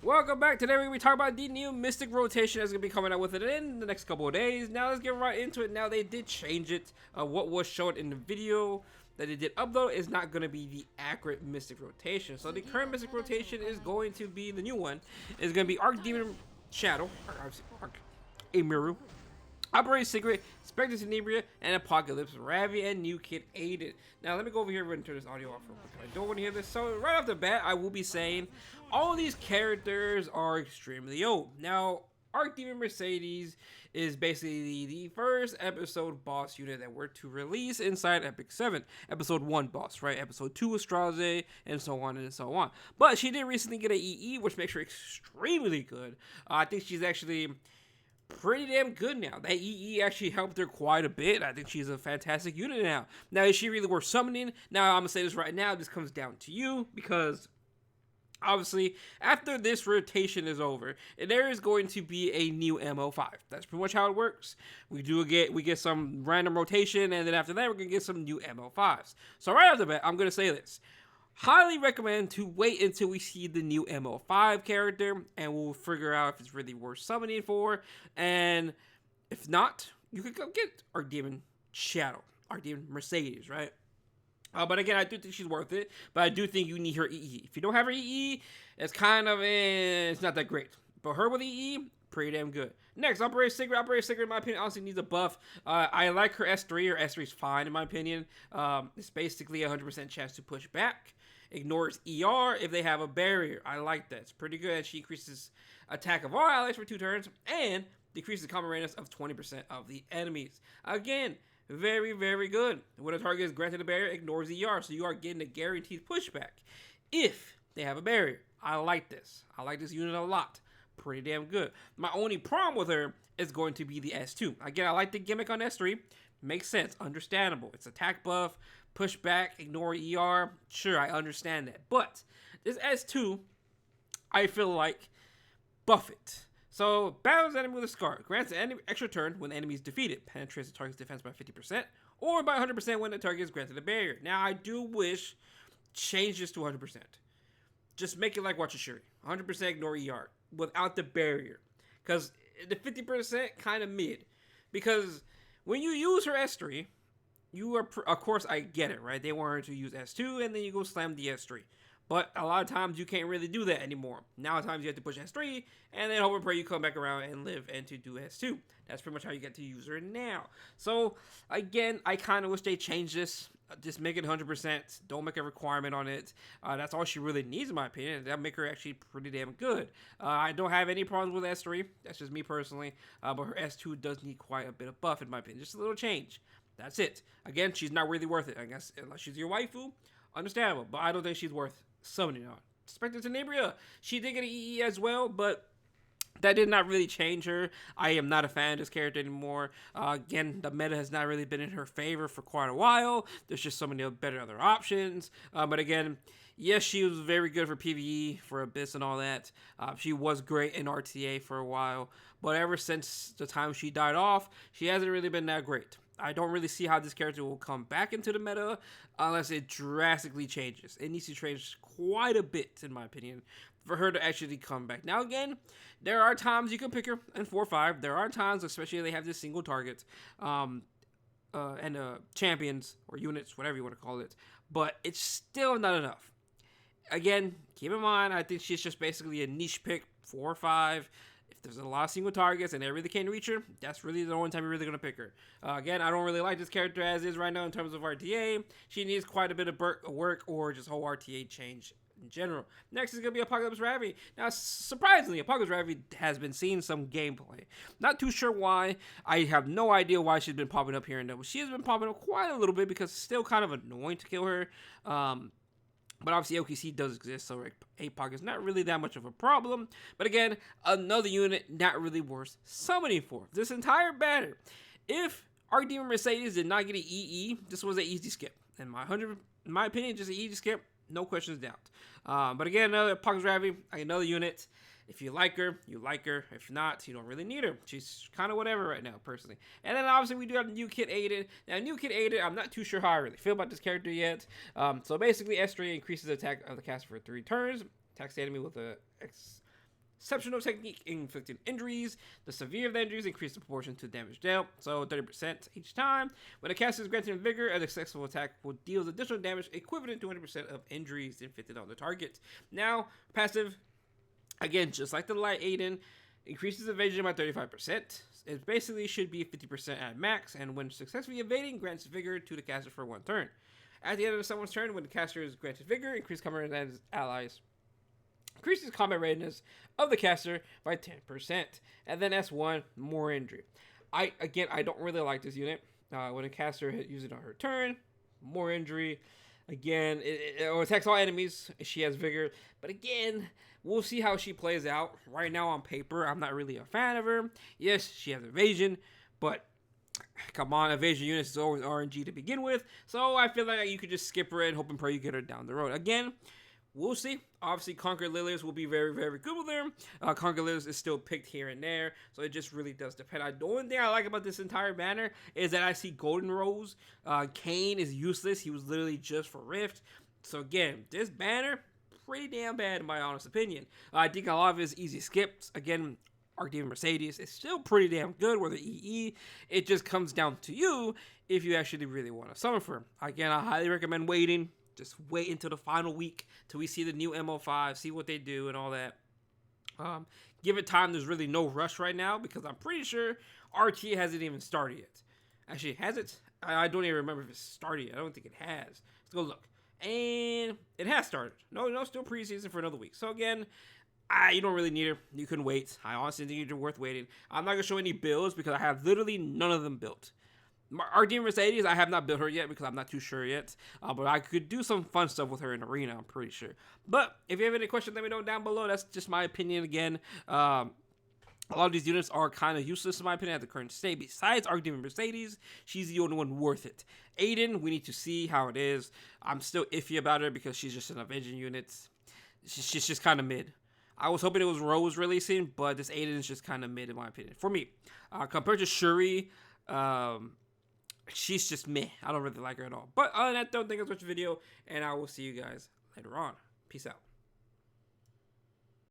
Welcome back. Today we're going to be talking about the new Mystic rotation that's going to be coming out with it in the next couple of days. Now let's get right into it. Now they did change it. What was shown in the video that they did upload is not going to be the accurate Mystic rotation. So the current Mystic rotation is going to be, the new one, is going to be ARCHDEMON Shadow, Amiru, Operating Secret, Spectre Tenebria, and Apocalypse, Ravi, and New Kid ADIN. Now, let me go over here and turn this audio off real quick. I don't want to hear this. So, right off the bat, I will be saying all of these characters are extremely old. Now, ARCHDEMON Mercedes is basically the first episode boss unit that were to release inside Epic 7. Episode 1 boss, right? Episode 2 was Straze, and so on and so on. But she did recently get an EE, which makes her extremely good. I think she's actually pretty damn good now. That EE actually helped her quite a bit. I think she's a fantastic unit now. Now, is she really worth summoning? Now, I'm going to say this right now. This comes down to you because obviously, after this rotation is over, there is going to be a new MO5. That's pretty much how it works. We get some random rotation, and then after that, we're going to get some new MO5s. So right off the bat, I'm going to say this. Highly recommend to wait until we see the new MO5 character, and we'll figure out if it's really worth summoning for. And if not, you could go get ARCHDEMON Shadow, ARCHDEMON Mercedes, right? But again, I do think she's worth it, but I do think you need her EE. If you don't have her EE, it's kind of, it's not that great. But her with EE, pretty damn good. Next, Operating Secret. Operating Secret, in my opinion, honestly needs a buff. I like her S3. Her S3 is fine, in my opinion. It's basically a 100% chance to push back. Ignores ER if they have a barrier. I like that. It's pretty good. She increases attack of all allies for 2 turns and decreases common radius of 20% of the enemies. Again, very, very good. When a target is granted a barrier, ignores ER, so you are getting a guaranteed pushback if they have a barrier. I like this. I like this unit a lot. Pretty damn good. My only problem with her is going to be the S2. Again, I like the gimmick on S3. Makes sense. Understandable. It's attack buff, pushback, ignore ER. Sure, I understand that. But this S2, I feel like, buff it. So, battles enemy with a scar. Grants an enemy extra turn when the enemy is defeated. Penetrates the target's defense by 50%. Or by 100% when the target is granted a barrier. Now, I do wish change this to 100%. Just make it like Watch Shuri. 100% ignore ER without the barrier. Because the 50% kind of mid. Because when you use her S3, you are, of course, I get it, right? They want her to use S2, and then you go slam the S3. But a lot of times, you can't really do that anymore. Now, at times, you have to push S3, and then hope and pray you come back around and live and to do S2. That's pretty much how you get to use her now. So, again, I kind of wish they changed this. Just make it 100%. Don't make a requirement on it. That's all she really needs, in my opinion. That'll make her actually pretty damn good. I don't have any problems with S3. That's just me personally. But her S2 does need quite a bit of buff, in my opinion. Just a little change. That's it. Again, she's not really worth it, I guess. Unless she's your waifu, understandable. But I don't think she's worth summoning on. Spectre Tenebria. She did get an EE as well, but that did not really change her. I am not a fan of this character anymore. Again, the meta has not really been in her favor for quite a while. There's just so many better other options. But again, yes, she was very good for PvE, for Abyss and all that. She was great in RTA for a while. But ever since the time she died off, she hasn't really been that great. I don't really see how this character will come back into the meta unless it drastically changes. It needs to change quite a bit, in my opinion, for her to actually come back. Now, again, there are times you can pick her in 4-5. There are times, especially if they have this single target, and champions or units, whatever you want to call it. But it's still not enough. Again, keep in mind, I think she's just basically a niche pick, 4 or 5. If there's a lot of single targets and they really can't reach her, that's really the only time you're really going to pick her. Again, I don't really like this character as is right now in terms of RTA. She needs quite a bit of work or just whole RTA change in general. Next is going to be Apocalypse Ravi. Now, surprisingly, Apocalypse Ravi has been seeing some gameplay. Not too sure why. I have no idea why she's been popping up here and there. But she has been popping up quite a little bit because it's still kind of annoying to kill her. But obviously OKC does exist, so APOC is not really that much of a problem. But again, another unit not really worth summoning for. This entire banner, if ARCHDEMON Mercedes did not get an EE, this was an easy skip. In my opinion, just an easy skip, no questions doubt. But again, another Apocalypse Ravi, another unit. If you like her, you like her. If not, you don't really need her. She's kind of whatever right now, personally. And then obviously we do have New Kid ADIN. Now, New Kid ADIN, I'm not too sure how I really feel about this character yet. So basically, S3 increases the attack of the caster for 3 turns. Attacks the enemy with a exceptional technique inflicting injuries. The severe of the injuries increase the proportion to damage dealt, so 30% each time. When a caster is granted vigor, a successful attack will deal additional damage equivalent to 100% of injuries inflicted on the target. Now, passive, again, just like the light ADIN, increases evasion by 35%. It basically should be 50% at max, and when successfully evading, grants vigor to the caster for 1 turn. At the end of someone's turn, when the caster is granted vigor, increase combat readiness allies. Increases combat readiness of the caster by 10%. And then S1, more injury. I don't really like this unit. When a caster uses it on her turn, more injury. Again, it attacks all enemies. She has vigor. But again, we'll see how she plays out. Right now on paper, I'm not really a fan of her. Yes, she has evasion, but come on, evasion units is always RNG to begin with. So I feel like you could just skip her and hope and pray you get her down the road. Again, we'll see. Obviously, Conquer Lilius will be very, very good with her. Conquer Lilius is still picked here and there, so it just really does depend. The only thing I like about this entire banner is that I see Golden Rose. Kane is useless. He was literally just for Rift. So again, this banner, pretty damn bad in my honest opinion. I think a lot of it is easy skips. Again, ARCHDEMON Mercedes is still pretty damn good with the EE. It just comes down to you if you actually really want to summon for him. Again, I highly recommend waiting. Just wait until the final week till we see the new MO5, see what they do and all that. Give it time. There's really no rush right now because I'm pretty sure RT hasn't even started yet. Actually, has it? I don't even remember if it's started yet. I don't think it has. Let's go look. And it has started. No, still preseason for another week. So again, you don't really need her. You can wait. I honestly think you're worth waiting. I'm not going to show any builds because I have literally none of them built. ARCHDEMON Mercedes, I have not built her yet because I'm not too sure yet. But I could do some fun stuff with her in Arena, I'm pretty sure. But if you have any questions, let me know down below. That's just my opinion again. A lot of these units are kind of useless in my opinion at the current state. Besides ARCHDEMON Mercedes, she's the only one worth it. ADIN, we need to see how it is. I'm still iffy about her because she's just an Avenging unit. She's just kind of mid. I was hoping it was Rose releasing, but this ADIN is just kind of mid in my opinion. For me, compared to Shuri, she's just meh. I don't really like her at all. But other than that, don't think it's such a video, and I will see you guys later on. Peace out.